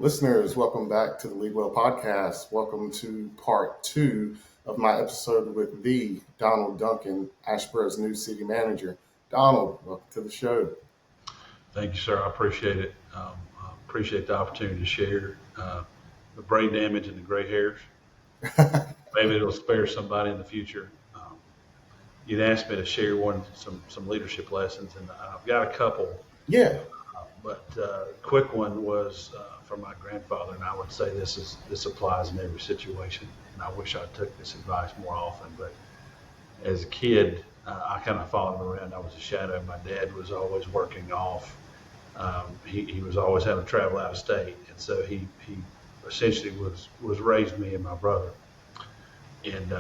Listeners, welcome back to the Lead Well podcast. Welcome to part two of my episode with the Donald Duncan, Asheboro's new city manager. Donald, welcome to the show. Thank you, sir. I appreciate it. I appreciate the opportunity to share the brain damage and the gray hairs. Maybe it'll spare somebody in the future. You'd asked me to share some leadership lessons, and I've got a couple. Yeah. But quick one was from my grandfather, and I would say this applies in every situation. And I wish I took this advice more often. But as a kid, I kind of followed him around. I was a shadow. My dad was always working off. He was always having to travel out of state, and so he essentially was raised me and my brother. And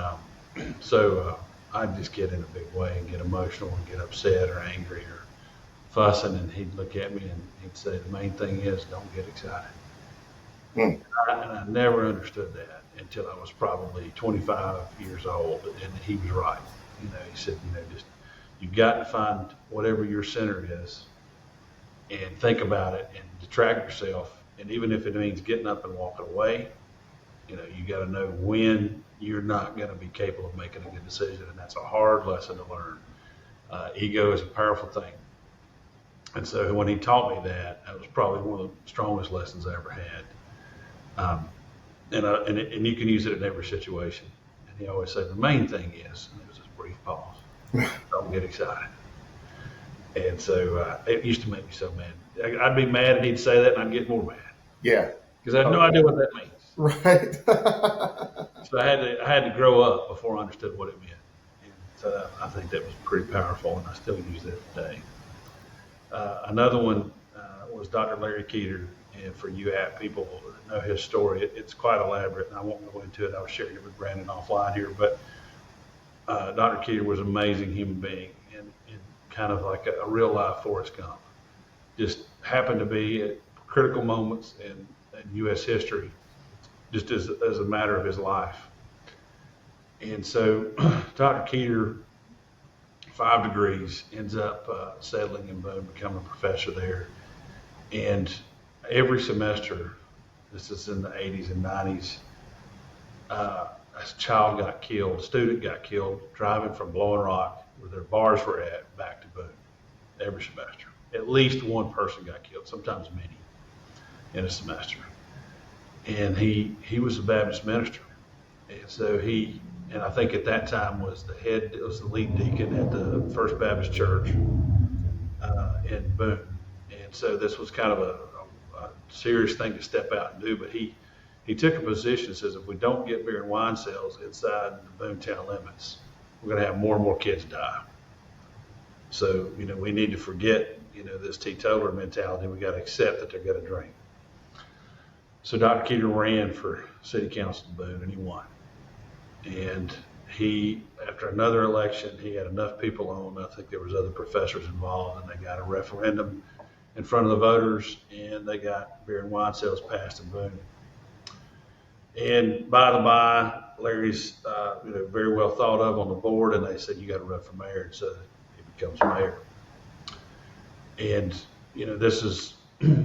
so I'd just get in a big way and get emotional and get upset or angry or fussing, and he'd look at me and he'd say, the main thing is don't get excited. Mm. And I never understood that until I was probably 25 years old, and he was right. He said, just you've got to find whatever your center is and think about it and detract yourself. And even if it means getting up and walking away, you got to know when you're not going to be capable of making a good decision, and that's a hard lesson to learn. Ego is a powerful thing. And so when he taught me that was probably one of the strongest lessons I ever had. And you can use it in every situation. And he always said, the main thing is, and there was this brief pause, don't get excited. And so it used to make me so mad. I'd be mad and he'd say that, and I'd get more mad. Yeah. Because I had no idea what that means. Right. So I had to grow up before I understood what it meant. And so I think that was pretty powerful, and I still use that today. Another one was Dr. Larry Keeter, and for you people that know his story, it's quite elaborate, and I won't go into it. I was sharing it with Brandon offline here, but Dr. Keeter was an amazing human being and kind of like a real life Forrest Gump. Just happened to be at critical moments in U.S. history, just as a matter of his life. And so Dr. Keeter, 5 degrees, ends up settling in Boone, becoming a professor there. And every semester, this is in the 80s and 90s, a child got killed, a student got killed driving from Blowing Rock, where their bars were at, back to Boone every semester. At least one person got killed, sometimes many, in a semester. And he was a Baptist minister. And so and I think at that time was the lead deacon at the First Baptist Church in Boone. And so this was kind of a serious thing to step out and do, but he took a position and says, if we don't get beer and wine sales inside the Boone town limits, we're going to have more and more kids die. So, we need to forget, this teetotaler mentality. We got to accept that they're going to drink. So Dr. Keeter ran for city council in Boone, and he won. And after another election, he had enough people on. I think there was other professors involved, and they got a referendum in front of the voters, and they got beer and wine sales passed in Boone. And by the by, Larry's very well thought of on the board, and they said, you got to run for mayor, and so he becomes mayor. And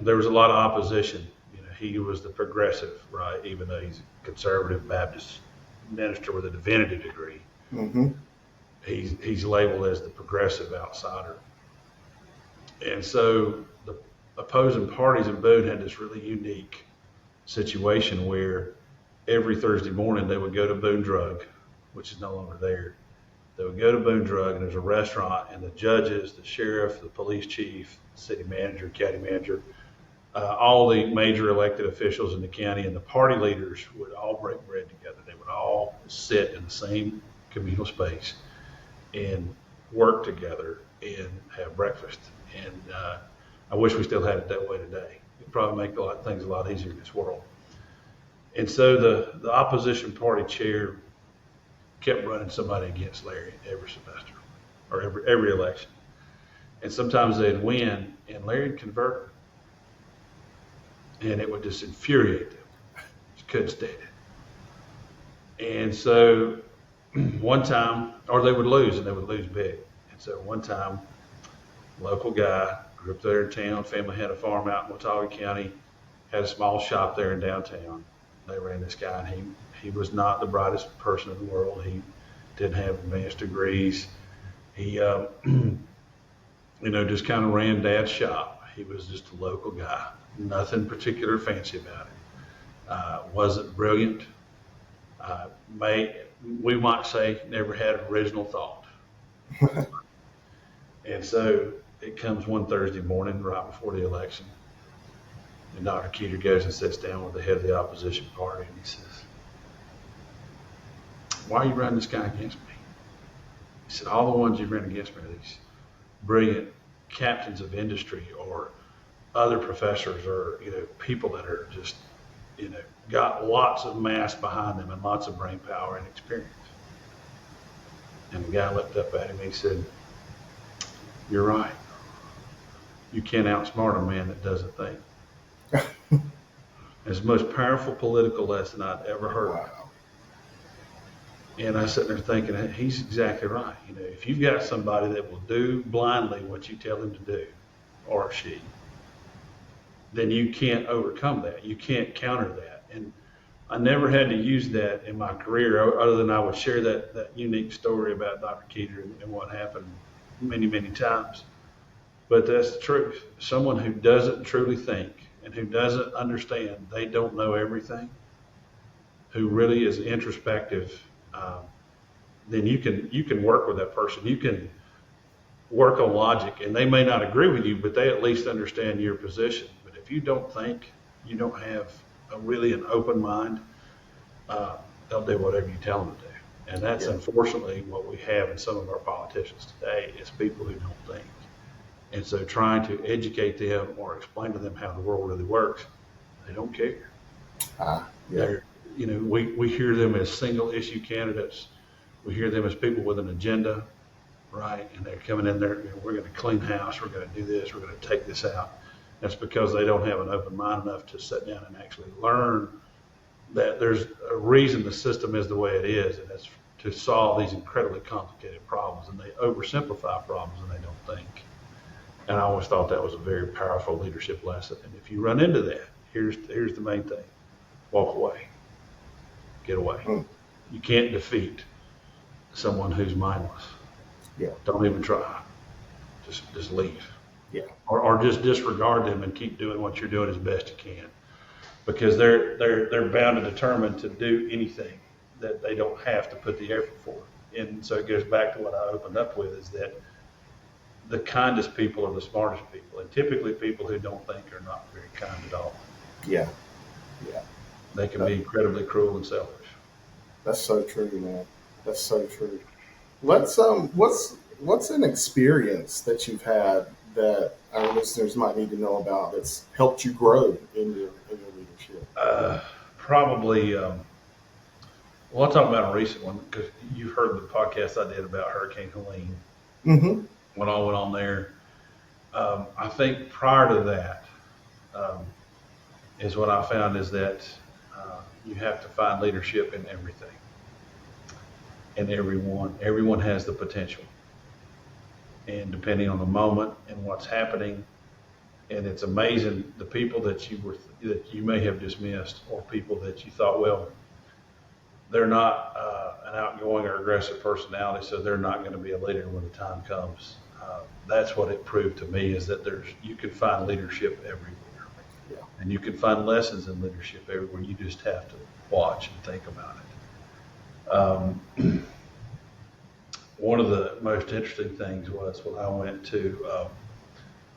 there was a lot of opposition. He was the progressive, right? Even though he's a conservative Baptist minister with a divinity degree, Mm-hmm. he's labeled as the progressive outsider. And so the opposing parties in Boone had this really unique situation where every Thursday morning they would go to Boone Drug, which is no longer there. They would go to Boone Drug, and there's a restaurant, and the judges, the sheriff, the police chief, city manager, county manager, all the major elected officials in the county and the party leaders would all break bread together. They would all sit in the same communal space and work together and have breakfast. And I wish we still had it that way today. It'd probably make things a lot easier in this world. And so the opposition party chair kept running somebody against Larry every semester or every election. And sometimes they'd win, and Larry'd convert her. And it would just infuriate them. Just couldn't stand it. And so one time, or they would lose, and they would lose big. And so one time, local guy, grew up there in town, family had a farm out in Watauga County, had a small shop there in downtown. They ran this guy, and he was not the brightest person in the world. He didn't have advanced degrees. He, just kind of ran Dad's shop. He was just a local guy, nothing particular fancy about it. Wasn't brilliant. We might say never had an original thought. And so it comes one Thursday morning right before the election, and Dr. Keeter goes and sits down with the head of the opposition party, and he says, "Why are you running this guy against me?" He said, "All the ones you ran against me are these brilliant captains of industry or other professors or people that are just got lots of mass behind them and lots of brain power and experience." And the guy looked up at him and he said, "You're right. You can't outsmart a man that doesn't think." It's the most powerful political lesson I'd ever heard. Wow. And I sat there thinking, he's exactly right. If you've got somebody that will do blindly what you tell him to do, or she, then you can't overcome that. You can't counter that. And I never had to use that in my career, other than I would share that unique story about Dr. Keeter and what happened many, many times. But that's the truth. Someone who doesn't truly think and who doesn't understand they don't know everything, who really is introspective, then you can work with that person. You can work on logic, and they may not agree with you, but they at least understand your position. But if you don't think, you don't have really an open mind, they'll do whatever you tell them to do. And that's unfortunately what we have in some of our politicians today, is people who don't think. And so trying to educate them or explain to them how the world really works, they don't care. We hear them as single issue candidates. We hear them as people with an agenda, right? And they're coming in there, we're going to clean house, we're going to do this, we're going to take this out. That's because they don't have an open mind enough to sit down and actually learn that there's a reason the system is the way it is, and it's to solve these incredibly complicated problems. And they oversimplify problems and they don't think. And I always thought that was a very powerful leadership lesson. And if you run into that, here's the main thing: walk away, get away. You can't defeat someone who's mindless. Don't even try. Just leave. Or just disregard them and keep doing what you're doing as best you can, because they're bound and determined to do anything that they don't have to put the effort for. And so it goes back to what I opened up with, is that the kindest people are the smartest people, and typically people who don't think are not very kind at all. They can be incredibly cruel and selfish. That's so true, man. That's so true. What's an experience that you've had that our listeners might need to know about that's helped you grow in your leadership? Probably. I'll talk about a recent one, because you've heard the podcast I did about Hurricane Helene. Mm-hmm. What all went on there. I think prior to that is what I found is that you have to find leadership in everything. And everyone has the potential. And depending on the moment and what's happening, and it's amazing the people that you may have dismissed, or people that you thought, well, they're not an outgoing or aggressive personality, so they're not going to be a leader when the time comes. That's what it proved to me, is that you can find leadership everywhere. And you can find lessons in leadership everywhere. You just have to watch and think about it. One of the most interesting things was when I went to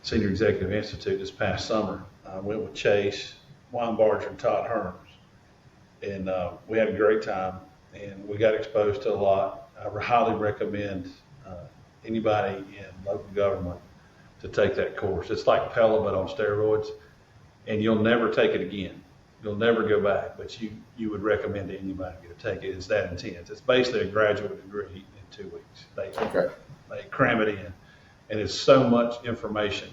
Senior Executive Institute this past summer. I went with Chase Weinbarger and Todd Herms, and we had a great time, and we got exposed to a lot. I highly recommend anybody in local government to take that course. It's like Pella, but on steroids, and you'll never take it again. You'll never go back, but you would recommend to anybody to take it. It's that intense. It's basically a graduate degree in 2 weeks. They cram it in, and it's so much information,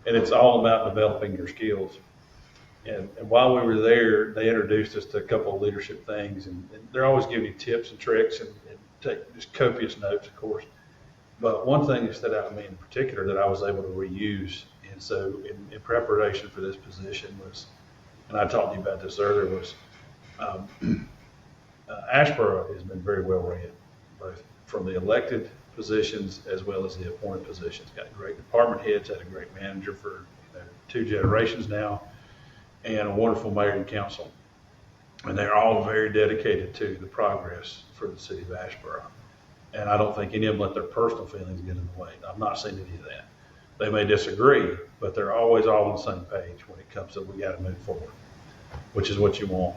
and it's all about developing your skills. And while we were there, they introduced us to a couple of leadership things, and they're always giving you tips and tricks, and take just copious notes, of course. But one thing that stood out to me in particular that I was able to reuse, and so in preparation for this position, was and I talked to you about this earlier, was Asheboro has been very well ran, both from the elected positions as well as the appointed positions. Got great department heads, had a great manager for 2 generations now, and a wonderful mayor and council. And they're all very dedicated to the progress for the city of Asheboro. And I don't think any of them let their personal feelings get in the way. I've not seen any of that. They may disagree, but they're always all on the same page when it comes to we got to move forward, which is what you want.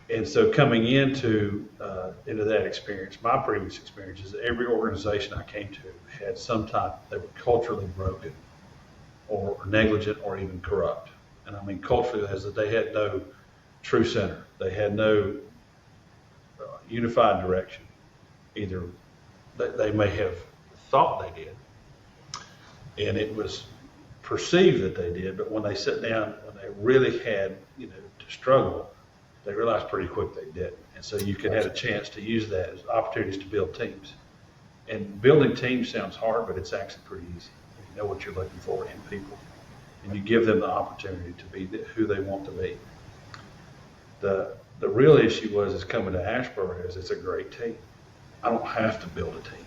And so coming into that experience, my previous experience is every organization I came to had some type, they were culturally broken or negligent or even corrupt. And I mean culturally as that they had no true center. They had no unified direction. Either they may have thought they did, and it was perceived that they did, but when they sat down, when they really had, to struggle, they realized pretty quick they didn't. And so you could have a chance to use that as opportunities to build teams. And building teams sounds hard, but it's actually pretty easy. You know what you're looking for in people, and you give them the opportunity to be who they want to be. The real issue is coming to Asheboro is it's a great team. I don't have to build a team.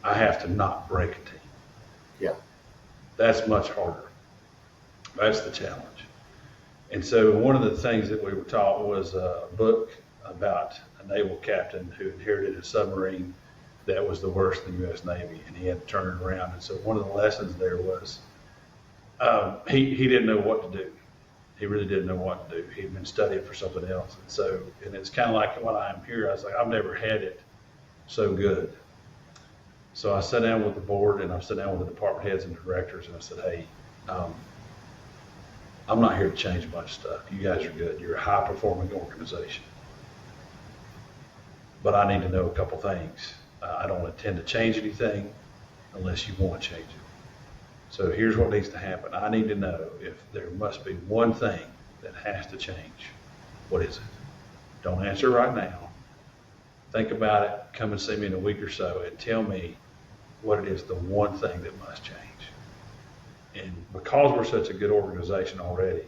I have to not break a team. Yeah. That's much harder. That's the challenge. And so one of the things that we were taught was a book about a naval captain who inherited a submarine that was the worst in the U.S. Navy, and he had to turn it around. And so one of the lessons there was he didn't know what to do. He really didn't know what to do. He'd been studying for something else. And it's kind of like when I'm here, I was like, I've never had it so good. So I sat down with the board and I sat down with the department heads and directors, and I said, hey, I'm not here to change a bunch of stuff. You guys are good. You're a high performing organization. But I need to know a couple things. I don't intend to change anything unless you want to change it. So here's what needs to happen. I need to know if there must be one thing that has to change. What is it? Don't answer right now. Think about it. Come and see me in a week or so and tell me what it is, the one thing that must change. And because we're such a good organization already,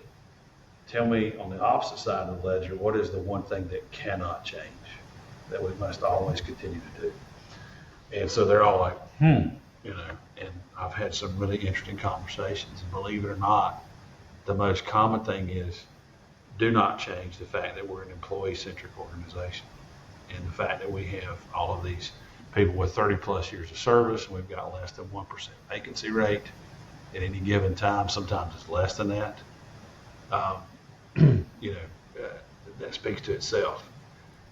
tell me on the opposite side of the ledger, what is the one thing that cannot change, that we must always continue to do? And so they're all like, and I've had some really interesting conversations. And believe it or not, the most common thing is do not change the fact that we're an employee-centric organization, and the fact that we have all of these people with 30 plus years of service, and we've got less than 1% vacancy rate at any given time. Sometimes it's less than that. That speaks to itself.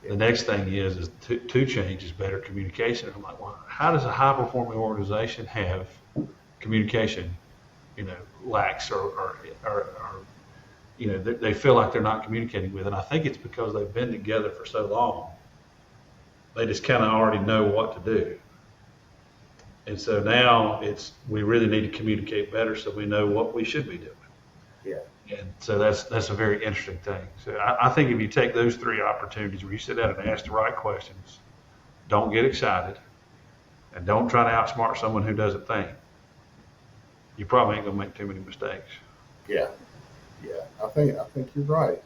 The next thing is to change is better communication. I'm like, well, how does a high-performing organization have communication, lacks or they feel like they're not communicating with? And I think it's because they've been together for so long. They just kind of already know what to do. And so now we really need to communicate better so we know what we should be doing. Yeah. And so that's a very interesting thing. So I think if you take those 3 opportunities where you sit down and ask the right questions, don't get excited, and don't try to outsmart someone who doesn't think, you probably ain't gonna make too many mistakes. Yeah. I think you're right.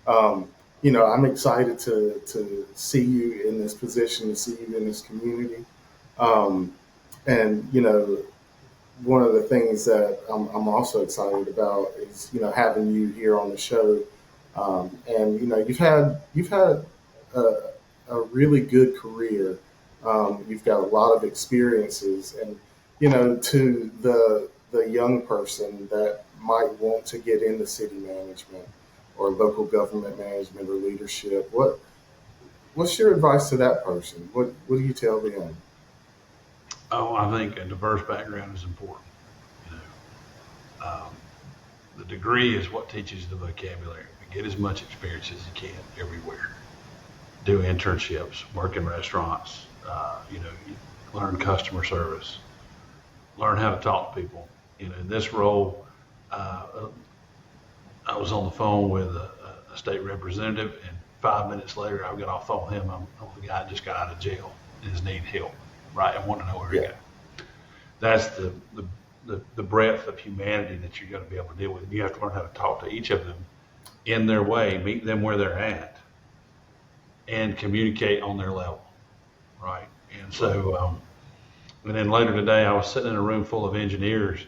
I'm excited to see you in this position, to see you in this community. And one of the things that I'm also excited about is having you here on the show. And you've had a really good career. You've got a lot of experiences, and to the young person that might want to get into city management or local government management or leadership, what's your advice to that person? What do you tell them? Oh, I think a diverse background is important. The degree is what teaches the vocabulary. Get as much experience as you can everywhere. Do internships, work in restaurants, learn customer service, learn how to talk to people. In this role, I was on the phone with a state representative, and 5 minutes later, I got off the phone with him. I'm the guy that just got out of jail and is needing help, right? I want to know where he got. That's the breadth of humanity that you're going to be able to deal with. And you have to learn how to talk to each of them in their way, meet them where they're at, and communicate on their level, right? And so, and then later today, I was sitting in a room full of engineers.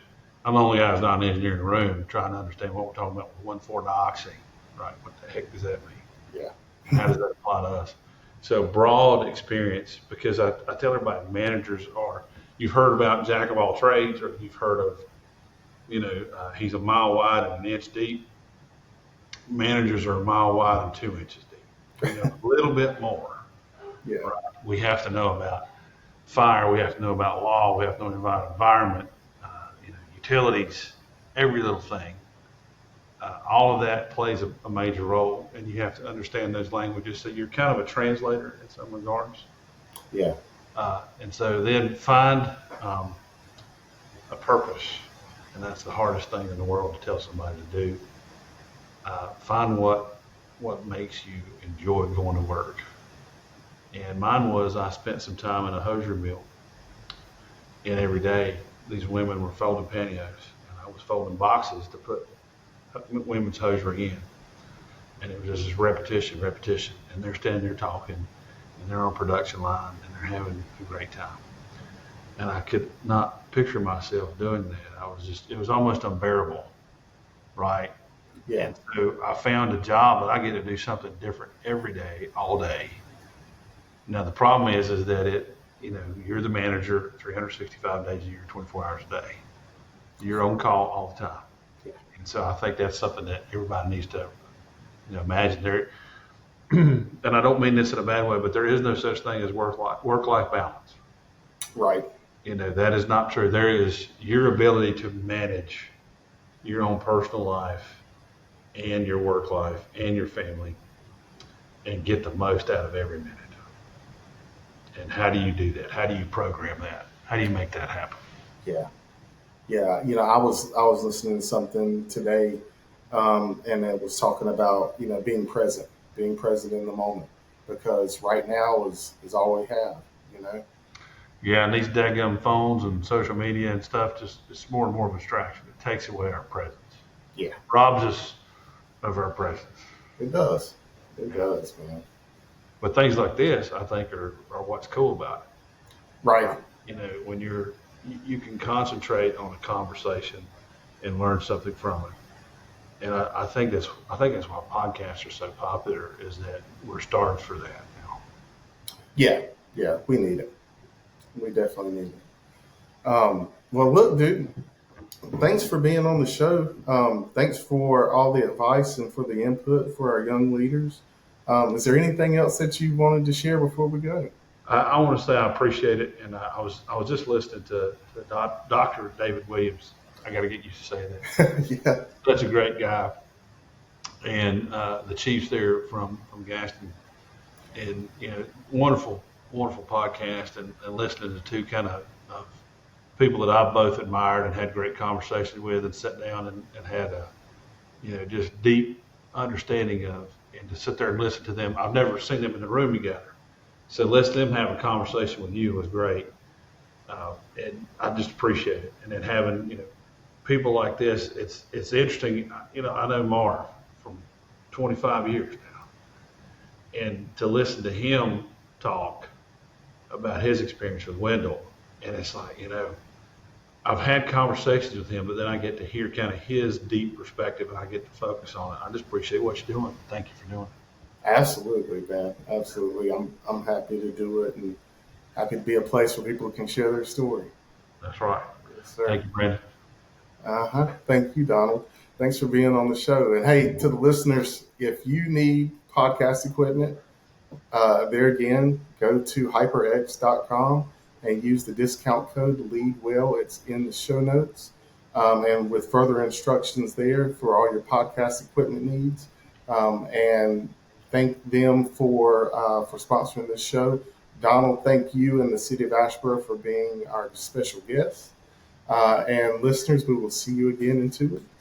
I'm the only guy who's not an engineer in the room, trying to understand what we're talking about with 1,4-dioxane, right? What the heck does that mean? Yeah. And how does that apply to us? So broad experience, because I tell everybody managers are, you've heard about jack of all trades, or you've heard of, he's a mile wide and an inch deep. Managers are a mile wide and 2 inches deep. We know a little bit more. Yeah. Right? We have to know about fire. We have to know about law. We have to know about environment, utilities, every little thing. All of that plays a major role, and you have to understand those languages. So you're kind of a translator in some regards. Yeah. And so then find a purpose, and that's the hardest thing in the world to tell somebody to do. Find what makes you enjoy going to work. And mine was, I spent some time in a hosiery mill, and every day these women were folding pantyhose, and I was folding boxes to put women's hosiery in. And it was just this repetition, and they're standing there talking, and they're on production line, and they're having a great time. And I could not picture myself doing that. It was almost unbearable, right? Yeah. And so I found a job that I get to do something different every day, all day. Now the problem is that you're the manager 365 days a year, 24 hours a day. You're on call all the time. Yeah. And so I think that's something that everybody needs to, imagine there. And I don't mean this in a bad way, but there is no such thing as work-life balance. Right. That is not true. There is your ability to manage your own personal life and your work life and your family and get the most out of every minute. And how do you do that? How do you program that? How do you make that happen? Yeah. Yeah. I was listening to something today, and it was talking about, being present in the moment, because right now is all we have, Yeah, and these daggum phones and social media and stuff, it's more and more of a distraction. It takes away our presence. Yeah. Robs us of our presence. It does. It does, man. But things like this, I think, are what's cool about Right. it. When you can concentrate on a conversation and learn something from it. And I think that's why podcasts are so popular, is that we're starved for that now. Yeah. Yeah. We need it. We definitely need it. Well, look, dude, thanks for being on the show. Thanks for all the advice and for the input for our young leaders. Is there anything else that you wanted to share before we go? I want to say I appreciate it, and I was just listening to Dr. David Williams. I got to get used to saying that. Yeah. Such a great guy, and the chiefs there from Gaston, and wonderful podcast, and listening to two kind of people that I both admired and had great conversations with, and sat down and had a just deep understanding of, and to sit there and listen to them. I've never seen them in the room together, so letting them have a conversation with you was great, and I just appreciate it. And then having people like this, it's interesting. I know Marv from 25 years now, and to listen to him talk about his experience with Wendell, and it's like, I've had conversations with him, but then I get to hear kind of his deep perspective, and I get to focus on it. I just appreciate what you're doing. Thank you for doing it. Absolutely, man. Absolutely. I'm happy to do it, and happy to be a place where people can share their story. That's right. Yes, sir. Thank you, Brandon. Thank you, Donald. Thanks for being on the show. And hey, to the listeners, if you need podcast equipment, there again, go to hyperx.com and use the discount code LEADWELL. It's in the show notes. And with further instructions there for all your podcast equipment needs. And thank them for sponsoring this show. Donald, thank you and the City of Asheboro for being our special guest. And listeners, we will see you again in 2 weeks.